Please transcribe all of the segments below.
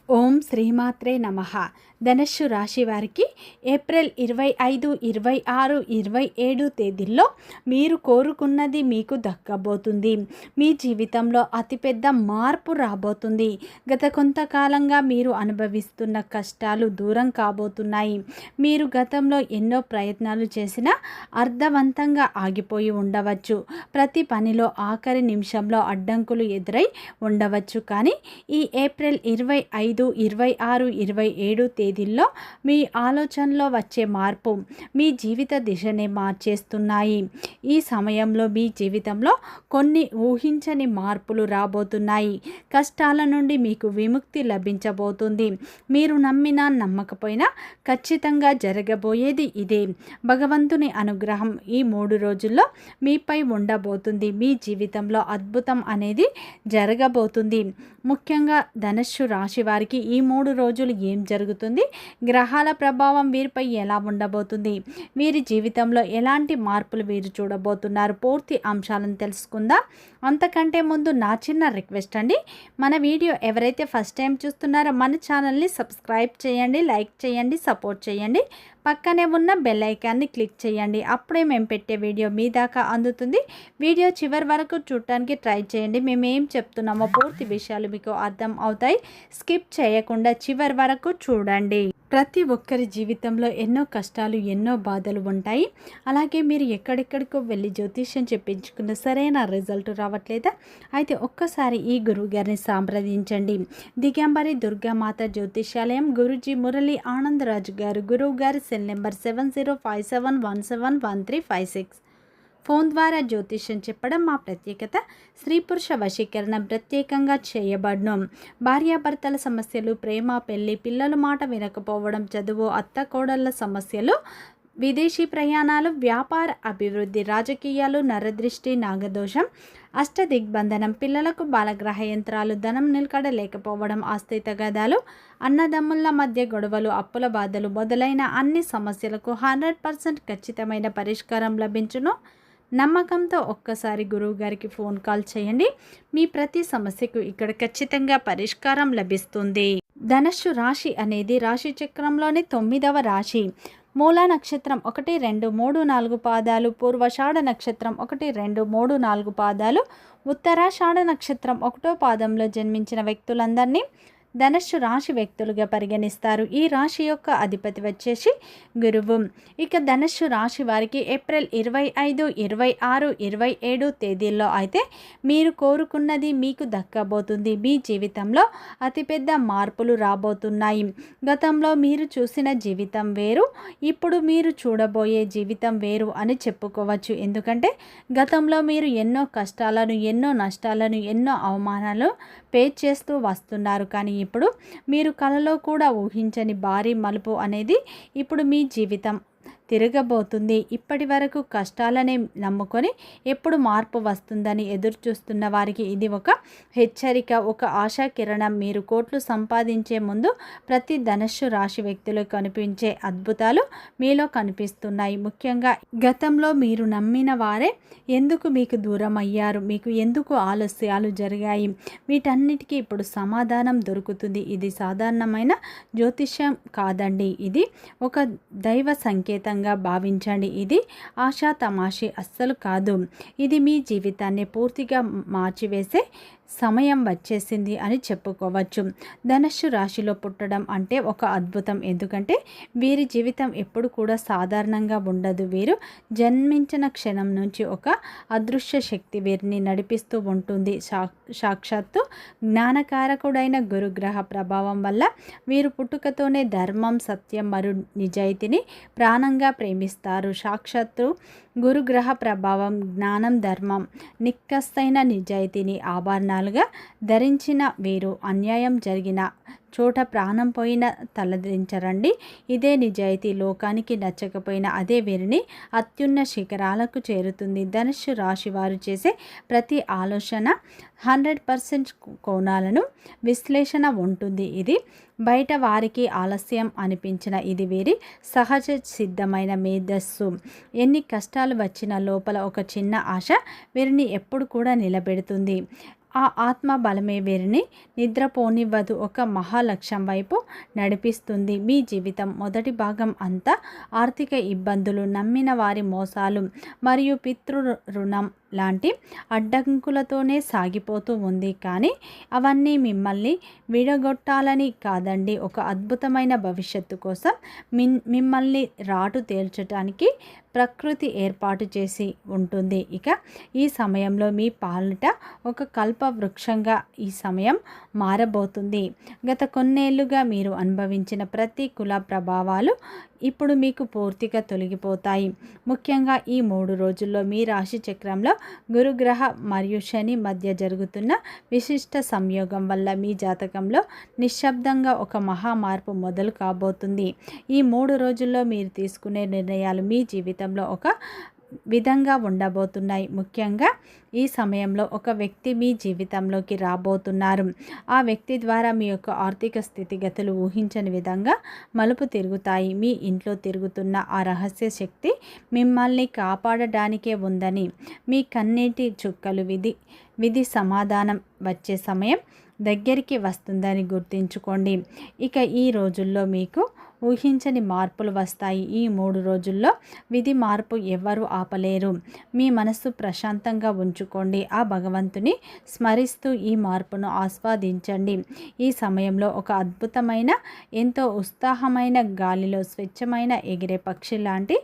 ఓం శ్రీమాత్రే నమః. ధనుస్సు రాశి వారికి ఏప్రిల్ 25, 26, 27 తేదీల్లో మీరు కోరుకున్నది మీకు దక్కబోతుంది. మీ జీవితంలో అతిపెద్ద మార్పు రాబోతుంది. గత కొంతకాలంగా మీరు అనుభవిస్తున్న కష్టాలు దూరం కాబోతున్నాయి. మీరు గతంలో ఎన్నో ప్రయత్నాలు చేసినా అర్థవంతంగా ఆగిపోయి ఉండవచ్చు. ప్రతి పనిలో ఆఖరి నిమిషంలో అడ్డంకులు ఎదురై ఉండవచ్చు. కానీ ఈ ఏప్రిల్ 25, 26, 27 తేదీల్లో మీ ఆలోచనలో వచ్చే మార్పు మీ జీవిత దిశనే మార్చేస్తున్నాయి. ఈ సమయంలో మీ జీవితంలో కొన్ని ఊహించని మార్పులు రాబోతున్నాయి. కష్టాల నుండి మీకు విముక్తి లభించబోతుంది. మీరు నమ్మినా నమ్మకపోయినా ఖచ్చితంగా జరగబోయేది ఇదే. భగవంతుని అనుగ్రహం ఈ 3 రోజుల్లో మీపై ఉండబోతుంది. మీ జీవితంలో అద్భుతం అనేది జరగబోతుంది. ముఖ్యంగా ధనుస్సు రాశి వారికి ఈ 3 రోజులు ఏం జరుగుతుంది, గ్రహాల ప్రభావం వీరిపై ఎలా ఉండబోతుంది, వీరి జీవితంలో ఎలాంటి మార్పులు వీరు చూడబోతున్నారు, పూర్తి అంశాలను తెలుసుకుందాం. అంతకంటే ముందు నా చిన్న రిక్వెస్ట్ అండి, మన వీడియో ఎవరైతే ఫస్ట్ టైం చూస్తున్నారో మన ఛానల్ని సబ్స్క్రైబ్ చేయండి, లైక్ చేయండి, సపోర్ట్ చేయండి. పక్కనే ఉన్న బెల్ ఐకాన్ని క్లిక్ చేయండి. అప్పుడే మేము పెట్టే వీడియో మీ దాకా అందుతుంది. వీడియో చివరి వరకు చూడటానికి ట్రై చేయండి. మేము ఏం చెప్తున్నామో పూర్తి విషయాలు మీకు అర్థం అవుతాయి. స్కిప్ చేయకుండా చివరి వరకు చూడండి. ప్రతి ఒక్కరి జీవితంలో ఎన్నో కష్టాలు, ఎన్నో బాధలు ఉంటాయి. అలాగే మీరు ఎక్కడెక్కడికో వెళ్ళి జ్యోతిష్యం చెప్పించుకున్న సరైన రిజల్ట్ రావట్లేదా? అయితే ఒక్కసారి ఈ గురువు గారిని సంప్రదించండి. దిగంబరి దుర్గామాత జ్యోతిష్యాలయం, గురూజీ మురళి ఆనందరాజు గారు. గురువు గారి సెల్ నెంబర్ 7057171356. ఫోన్ ద్వారా జ్యోతిష్యం చెప్పడం మా ప్రత్యేకత. స్త్రీ పురుష వశీకరణం ప్రత్యేకంగా చేయబడును. భార్యాభర్తల సమస్యలు, ప్రేమ, పెళ్లి, పిల్లల మాట వినకపోవడం, చదువు, అత్త కోడళ్ళ సమస్యలు, విదేశీ ప్రయాణాలు, వ్యాపార అభివృద్ధి, రాజకీయాలు, నరదృష్టి, నాగదోషం, అష్టదిగ్బంధనం, పిల్లలకు బాలగ్రహ యంత్రాలు, ధనం నిలకడ లేకపోవడం, ఆస్తి తగాదాలు, అన్నదమ్ముల మధ్య గొడవలు, అప్పుల బాధలు మొదలైన అన్ని సమస్యలకు 100% ఖచ్చితమైన పరిష్కారం లభించును. నమ్మకంతో ఒక్కసారి గురువు గారికి ఫోన్ కాల్ చేయండి. మీ ప్రతి సమస్యకు ఇక్కడ ఖచ్చితంగా పరిష్కారం లభిస్తుంది. ధనుస్సు రాశి అనేది రాశి చక్రంలోని 9వ రాశి. మూలా నక్షత్రం 1, 2, 3, 4 పాదాలు, పూర్వషాఢ నక్షత్రం 1, 2, 3, 4 పాదాలు, ఉత్తరాషాఢ నక్షత్రం 1వ పాదంలో జన్మించిన వ్యక్తులందరినీ ధనుస్సు రాశి వ్యక్తులుగా పరిగణిస్తారు. ఈ రాశి యొక్క అధిపతి వచ్చేసి గురువు. ఇక ధనుస్సు రాశి వారికి ఏప్రిల్ 25, 26, 27 తేదీల్లో అయితే మీరు కోరుకున్నది మీకు దక్కబోతుంది. మీ జీవితంలో అతిపెద్ద మార్పులు రాబోతున్నాయి. గతంలో మీరు చూసిన జీవితం వేరు, ఇప్పుడు మీరు చూడబోయే జీవితం వేరు అని చెప్పుకోవచ్చు. ఎందుకంటే గతంలో మీరు ఎన్నో కష్టాలను, ఎన్నో నష్టాలను, ఎన్నో అవమానాలు ఫేస్ చేస్తూ వస్తున్నారు. కానీ ఇప్పుడు మీరు కలలో కూడా ఊహించని భారీ మలుపు అనేది ఇప్పుడు మీ జీవితం తిరగబోతుంది. ఇప్పటి వరకు కష్టాలనే నమ్ముకొని ఎప్పుడు మార్పు వస్తుందని ఎదురు చూస్తున్న వారికి ఇది ఒక హెచ్చరిక, ఒక ఆశా కిరణం. మీరు కోట్లు సంపాదించే ముందు ప్రతి ధనుస్సు రాశి వ్యక్తులు కనిపించే అద్భుతాలు మీలో కనిపిస్తున్నాయి. ముఖ్యంగా గతంలో మీరు నమ్మిన వారే ఎందుకు మీకు దూరం అయ్యారు, మీకు ఎందుకు ఆలస్యాలు జరిగాయి, వీటన్నిటికీ ఇప్పుడు సమాధానం దొరుకుతుంది. ఇది సాధారణమైన జ్యోతిష్యం కాదండి, ఇది ఒక దైవ సంకేతం భావించండి. ఇది ఆశా తమాషి అస్సలు కాదు. ఇది మీ జీవితాన్ని పూర్తిగా మార్చివేసే సమయం వచ్చేసింది అని చెప్పుకోవచ్చు. ధనుస్సు రాశిలో పుట్టడం అంటే ఒక అద్భుతం. ఎందుకంటే వీరి జీవితం ఎప్పుడు కూడా సాధారణంగా ఉండదు. వీరు జన్మించిన క్షణం నుంచి ఒక అదృశ్య శక్తి వీరిని నడిపిస్తూ ఉంటుంది. సాక్షాత్తు జ్ఞానకారకుడైన గురుగ్రహ ప్రభావం వల్ల వీరు పుట్టుకతోనే ధర్మం, సత్యం మరియు నిజాయితీని ప్రాణంగా ప్రేమిస్తారు. సాక్షాత్తు గురుగ్రహ ప్రభావం, జ్ఞానం, ధర్మం, నిక్కస్తైన నిజాయితీని ఆభరణాలుగా ధరించిన వీరు అన్యాయం జరిగిన చోట ప్రాణం పోయిన తలదించరండి. ఇదే నిజాయితీ లోకానికి నచ్చకపోయినా అదే వీరిని అత్యున్న శిఖరాలకు చేరుతుంది. ధనుస్సు రాశి వారు చేసే ప్రతి ఆలోచన 100% కోణాలను విశ్లేషణ ఉంటుంది. ఇది బయట వారికి ఆలస్యం అనిపించిన ఇది వీరి సహజ సిద్ధమైన మేధస్సు. ఎన్ని కష్టాలు వచ్చినా లోపల ఒక చిన్న ఆశ వీరిని ఎప్పుడు కూడా నిలబెడుతుంది. ఆ ఆత్మ బలమే వీరిని నిద్రపోనివ్వదు, ఒక మహాలక్ష్యం వైపు నడిపిస్తుంది. మీ జీవితం మొదటి భాగం అంతా ఆర్థిక ఇబ్బందులు, నమ్మిన వారి మోసాలు మరియు పితృ రుణం లాంటి అడ్డంకులతోనే సాగిపోతూ ఉంది. కానీ అవన్నీ మిమ్మల్ని విడగొట్టాలని కాదండి, ఒక అద్భుతమైన భవిష్యత్తు కోసం మిమ్మల్ని రాటు తేల్చడానికి ప్రకృతి ఏర్పాటు చేసి ఉంటుంది. ఇక ఈ సమయంలో మీ పాలిట ఒక కల్ప వృక్షంగా ఈ సమయం మారబోతుంది. గత కొన్నేళ్లుగా మీరు అనుభవించిన ప్రతికూల ప్రభావాలు ఇప్పుడు మీకు పూర్తిగా తొలగిపోతాయి. ముఖ్యంగా ఈ 3 రోజుల్లో మీ రాశి చక్రంలో గురుగ్రహ మరియు శని మధ్య జరుగుతున్న విశిష్ట సంయోగం వల్ల మీ జాతకంలో నిశ్శబ్దంగా ఒక మహా మార్పు మొదలు కాబోతుంది. ఈ 3 రోజుల్లో మీరు తీసుకునే నిర్ణయాలు మీ జీవితంలో ఒక విధంగా ఉండబోతున్నాయి. ముఖ్యంగా ఈ సమయంలో ఒక వ్యక్తి మీ జీవితంలోకి రాబోతున్నారు. ఆ వ్యక్తి ద్వారా మీ యొక్క ఆర్థిక స్థితిగతులు ఊహించని విధంగా మలుపు తిరుగుతాయి. మీ ఇంట్లో తిరుగుతున్న ఆ రహస్య శక్తి మిమ్మల్ని కాపాడడానికే ఉందని, మీ కన్నీటి చుక్కలు విధి సమాధానం వచ్చే సమయం దగ్గరికి వస్తుందని గుర్తుంచుకోండి. ఇక ఈ రోజుల్లో మీకు ఊహించని మార్పులు వస్తాయి. ఈ 3 రోజుల్లో విధి మార్పు ఎవ్వరూ ఆపలేరు. మీ మనస్సు ప్రశాంతంగా ఉంచుకోండి. ఆ భగవంతుని స్మరిస్తూ ఈ మార్పును ఆస్వాదించండి. ఈ సమయంలో ఒక అద్భుతమైన, ఎంతో ఉత్సాహమైన, గాలిలో స్వచ్ఛమైన ఎగిరే పక్షి లాంటి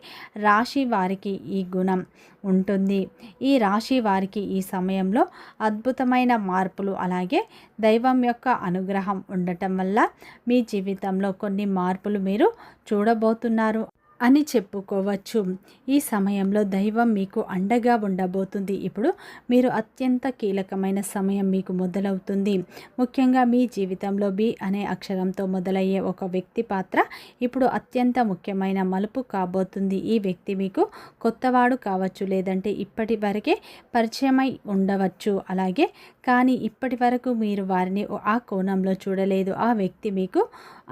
రాశి వారికి ఈ గుణం ఉంటుంది. ఈ రాశి వారికి ఈ సమయంలో అద్భుతమైన మార్పులు, అలాగే దైవం యొక్క అనుగ్రహం ఉండటం వల్ల మీ జీవితంలో కొన్ని మార్పులు మీరు చూడబోతున్నారు అని చెప్పుకోవచ్చు. ఈ సమయంలో దైవం మీకు అండగా ఉండబోతుంది. ఇప్పుడు మీరు అత్యంత కీలకమైన సమయం మీకు మొదలవుతుంది. ముఖ్యంగా మీ జీవితంలో బి అనే అక్షరంతో మొదలయ్యే ఒక వ్యక్తి పాత్ర ఇప్పుడు అత్యంత ముఖ్యమైన మలుపు కాబోతుంది. ఈ వ్యక్తి మీకు కొత్తవాడు కావచ్చు, లేదంటే ఇప్పటి వరకే పరిచయమై ఉండవచ్చు. అలాగే కానీ ఇప్పటి వరకు మీరు వారిని ఆ కోణంలో చూడలేదు. ఆ వ్యక్తి మీకు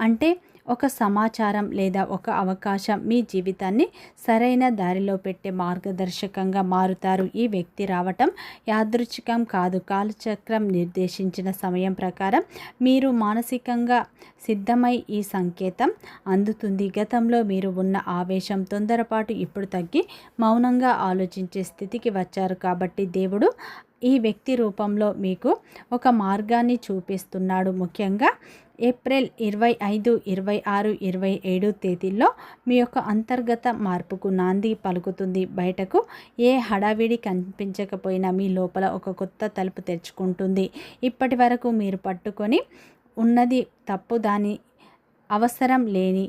అంటే ఒక సమాచారం లేదా ఒక అవకాశం మీ జీవితాన్ని సరైన దారిలో పెట్టే మార్గదర్శకంగా మారుతారు. ఈ వ్యక్తి రావటం యాదృచ్ఛికం కాదు. కాలచక్రం నిర్దేశించిన సమయం ప్రకారం మీరు మానసికంగా సిద్ధమై ఈ సంకేతం అందుతుంది. గతంలో మీరు ఉన్న ఆవేశం, తొందరపాటు ఇప్పుడు తగ్గి మౌనంగా ఆలోచించే స్థితికి వచ్చారు. కాబట్టి దేవుడు ఈ వ్యక్తి రూపంలో మీకు ఒక మార్గాన్ని చూపిస్తున్నాడు. ముఖ్యంగా ఏప్రిల్ 25, 26, 27 తేదీల్లో మీ యొక్క అంతర్గత మార్పుకు నాంది పలుకుతుంది. బయటకు ఏ హడావిడి కనిపించకపోయినా మీ లోపల ఒక కొత్త తలుపు తెరుచుకుంటుంది. ఇప్పటి వరకు మీరు పట్టుకొని ఉన్నది తప్పు, దాని అవసరం లేని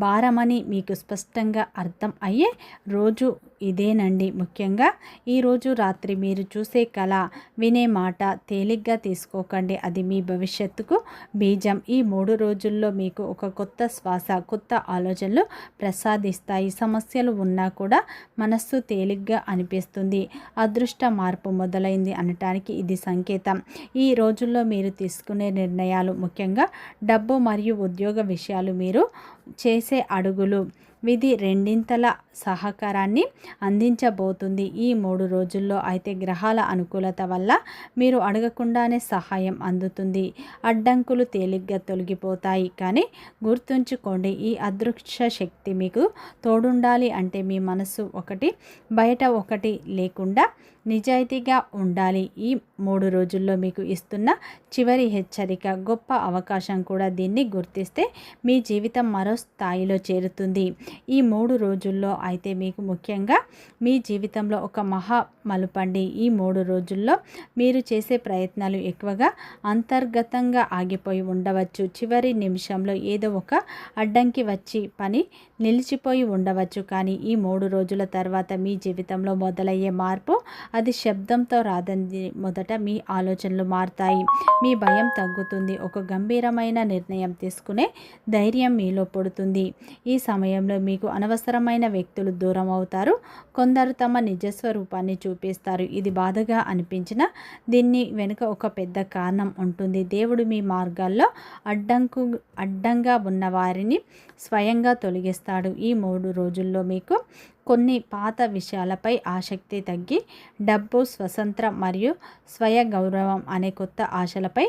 భారమని మీకు స్పష్టంగా అర్థం అయ్యే రోజు ఇదేనండి. ముఖ్యంగా ఈరోజు రాత్రి మీరు చూసే కళ, వినే మాట తేలిగ్గా తీసుకోకండి. అది మీ భవిష్యత్తుకు బీజం. ఈ 3 రోజుల్లో మీకు ఒక కొత్త శ్వాస, కొత్త ఆలోచనలు ప్రసాదిస్తాయి. సమస్యలు ఉన్నా కూడా మనస్సు తేలిగ్గా అనిపిస్తుంది. అదృష్ట మార్పు మొదలైంది అనటానికి ఇది సంకేతం. ఈ రోజుల్లో మీరు తీసుకునే నిర్ణయాలు, ముఖ్యంగా డబ్బు మరియు ఉద్యోగ విషయాలు, మీరు చేసే అడుగులు విధి రెండింతల సహకారాన్ని అందించబోతుంది. ఈ 3 రోజుల్లో అయితే గ్రహాల అనుకూలత వల్ల మీరు అడగకుండానే సహాయం అందుతుంది. అడ్డంకులు తేలిగ్గా తొలగిపోతాయి. కానీ గుర్తుంచుకోండి, ఈ అదృశ్య శక్తి మీకు తోడుండాలి అంటే మీ మనసు ఒకటి, బయట ఒకటి లేకుండా నిజాయితీగా ఉండాలి. ఈ 3 రోజుల్లో మీకు ఇస్తున్న చివరి హెచ్చరిక, గొప్ప అవకాశం కూడా. దీన్ని గుర్తిస్తే మీ జీవితం మరో స్థాయిలో చేరుతుంది. ఈ 3 రోజుల్లో అయితే మీకు ముఖ్యంగా మీ జీవితంలో ఒక మహా మలుపండి. ఈ 3 రోజుల్లో మీరు చేసే ప్రయత్నాలు ఎక్కువగా అంతర్గతంగా ఆగిపోయి ఉండవచ్చు. చివరి నిమిషంలో ఏదో ఒక అడ్డంకి వచ్చి పని నిలిచిపోయి ఉండవచ్చు. కానీ ఈ 3 రోజుల తర్వాత మీ జీవితంలో మొదలయ్యే మార్పు అది శబ్దంతో రాదండి. మొదట మీ ఆలోచనలు మారుతాయి, మీ భయం తగ్గుతుంది, ఒక గంభీరమైన నిర్ణయం తీసుకునే ధైర్యం మీలో పుడుతుంది. ఈ సమయంలో మీకు అనవసరమైన వ్యక్తులు దూరం అవుతారు. కొందరు తమ నిజస్వరూపాన్ని చూపిస్తారు. ఇది బాధగా అనిపించినా దీన్ని వెనుక ఒక పెద్ద కారణం ఉంటుంది. దేవుడు మీ మార్గాల్లో అడ్డంగా ఉన్న వారిని స్వయంగా తొలగిస్తాడు. ఈ 3 రోజుల్లో మీకు కొన్ని పాత విషయాలపై ఆసక్తి తగ్గి డబ్బు, స్వతంత్ర మరియు స్వయ గౌరవం అనే కొత్త ఆశలపై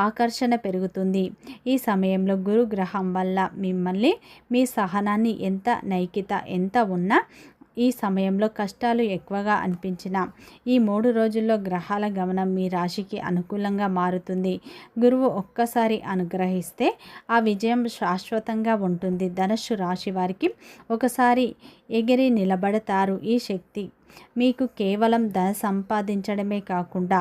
ఆకర్షణ పెరుగుతుంది. ఈ సమయంలో గురు గ్రహం వల్ల మిమ్మల్ని మీ సహనాన్ని నైతికత ఎంత ఉన్నా ఈ సమయంలో కష్టాలు ఎక్కువగా అనిపించిన ఈ 3 రోజుల్లో గ్రహాల గమనం మీ రాశికి అనుకూలంగా మారుతుంది. గురువు ఒక్కసారి అనుగ్రహిస్తే ఆ విజయం శాశ్వతంగా ఉంటుంది. ధనుస్సు రాశి వారికి ఒకసారి ఎగిరి నిలబడతారు. ఈ శక్తి మీకు కేవలం ధన సంపాదించడమే కాకుండా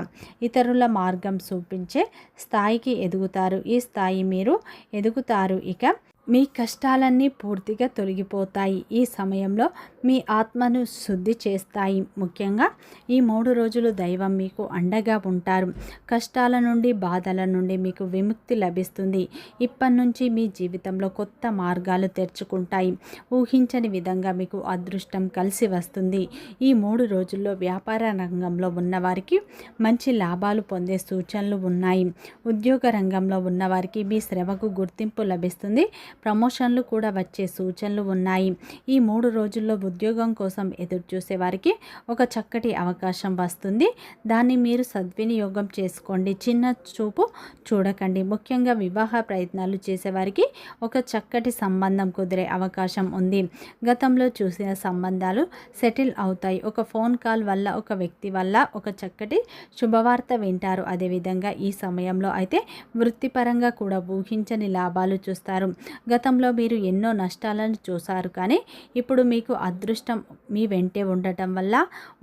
ఇతరుల మార్గం చూపించే స్థాయికి ఎదుగుతారు. ఈ స్థాయి మీరు ఎదుగుతారు. ఇక మీ కష్టాలన్నీ పూర్తిగా తొలగిపోతాయి. ఈ సమయంలో మీ ఆత్మను శుద్ధి చేస్తాయి. ముఖ్యంగా ఈ 3 రోజులు దైవం మీకు అండగా ఉంటారు. కష్టాల నుండి, బాధల నుండి మీకు విముక్తి లభిస్తుంది. ఇప్పటి నుంచి మీ జీవితంలో కొత్త మార్గాలు తెరుచుకుంటాయి. ఊహించని విధంగా మీకు అదృష్టం కలిసి వస్తుంది. ఈ 3 రోజుల్లో వ్యాపార రంగంలో ఉన్నవారికి మంచి లాభాలు పొందే సూచనలు ఉన్నాయి. ఉద్యోగ రంగంలో ఉన్నవారికి మీ శ్రమకు గుర్తింపు లభిస్తుంది. ప్రమోషన్లు కూడా వచ్చే సూచనలు ఉన్నాయి. ఈ 3 రోజుల్లో ఉద్యోగం కోసం ఎదురు చూసే వారికి ఒక చక్కటి అవకాశం వస్తుంది. దాన్ని మీరు సద్వినియోగం చేసుకోండి. చిన్న చూపు చూడకండి. ముఖ్యంగా వివాహ ప్రయత్నాలు చేసేవారికి ఒక చక్కటి సంబంధం కుదిరే అవకాశం ఉంది. గతంలో చూసిన సంబంధాలు సెటిల్ అవుతాయి. ఒక ఫోన్ కాల్ వల్ల, ఒక వ్యక్తి వల్ల ఒక చక్కటి శుభవార్త వింటారు. అదేవిధంగా ఈ సమయంలో అయితే వృత్తిపరంగా కూడా ఊహించని లాభాలు చూస్తారు. గతంలో మీరు ఎన్నో నష్టాలను చూశారు, కానీ ఇప్పుడు మీకు అదృష్టం మీ వెంటే ఉండటం వల్ల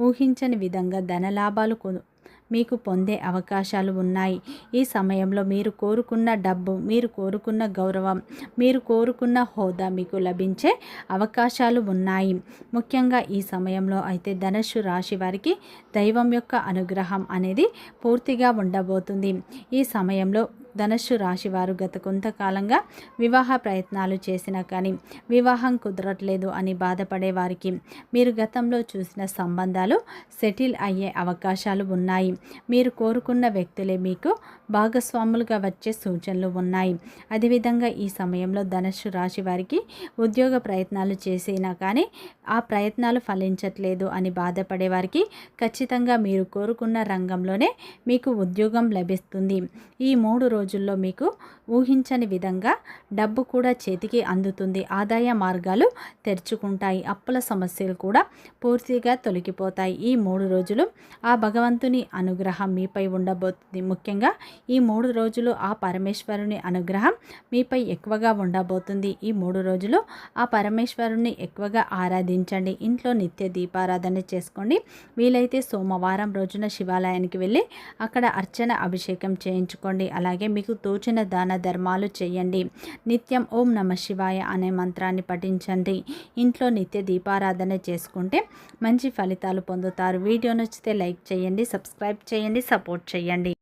ఊహించని విధంగా ధనలాభాలు మీకు పొందే అవకాశాలు ఉన్నాయి. ఈ సమయంలో మీరు కోరుకున్న డబ్బు, మీరు కోరుకున్న గౌరవం, మీరు కోరుకున్న హోదా మీకు లభించే అవకాశాలు ఉన్నాయి. ముఖ్యంగా ఈ సమయంలో అయితే ధనుస్సు రాశి వారికి దైవం యొక్క అనుగ్రహం అనేది పూర్తిగా ఉండబోతుంది. ఈ సమయంలో ధనుస్సు రాశి వారు గత కొంతకాలంగా వివాహ ప్రయత్నాలు చేసినా కానీ వివాహం కుదరట్లేదు అని బాధపడే వారికి మీరు గతంలో చూసిన సంబంధాలు సెటిల్ అయ్యే అవకాశాలు ఉన్నాయి. మీరు కోరుకున్న వ్యక్తులే మీకు భాగస్వాములుగా వచ్చే సూచనలు ఉన్నాయి. అదేవిధంగా ఈ సమయంలో ధనుస్సు రాశి వారికి ఉద్యోగ ప్రయత్నాలు చేసినా కానీ ఆ ప్రయత్నాలు ఫలించట్లేదు అని బాధపడే వారికి ఖచ్చితంగా మీరు కోరుకున్న రంగంలోనే మీకు ఉద్యోగం లభిస్తుంది. ఈ 3 రోజుల్లో మీకు ఊహించని విధంగా డబ్బు కూడా చేతికి అందుతుంది. ఆదాయ మార్గాలు తెరుచుకుంటాయి. అప్పుల సమస్యలు కూడా పూర్తిగా తొలగిపోతాయి. ఈ 3 రోజులు ఆ భగవంతుని అనుగ్రహం మీపై ఉండబోతుంది. ముఖ్యంగా ఈ 3 రోజులు ఆ పరమేశ్వరుని అనుగ్రహం మీపై ఎక్కువగా ఉండబోతుంది. ఈ 3 రోజులు ఆ పరమేశ్వరుని ఎక్కువగా ఆరాధించండి. ఇంట్లో నిత్య దీపారాధన చేసుకోండి. వీలైతే సోమవారం రోజున శివాలయానికి వెళ్ళి అక్కడ అర్చన, అభిషేకం చేయించుకోండి. అలాగే మీకు తోచిన దాన ధర్మాలు చేయండి. నిత్యం ఓం నమ శివాయ అనే మంత్రాన్ని పఠించండి. ఇంట్లో నిత్య దీపారాధన చేసుకుంటే మంచి ఫలితాలు పొందుతారు. వీడియో నచ్చితే లైక్ చేయండి, సబ్స్క్రైబ్ చేయండి, సపోర్ట్ చేయండి.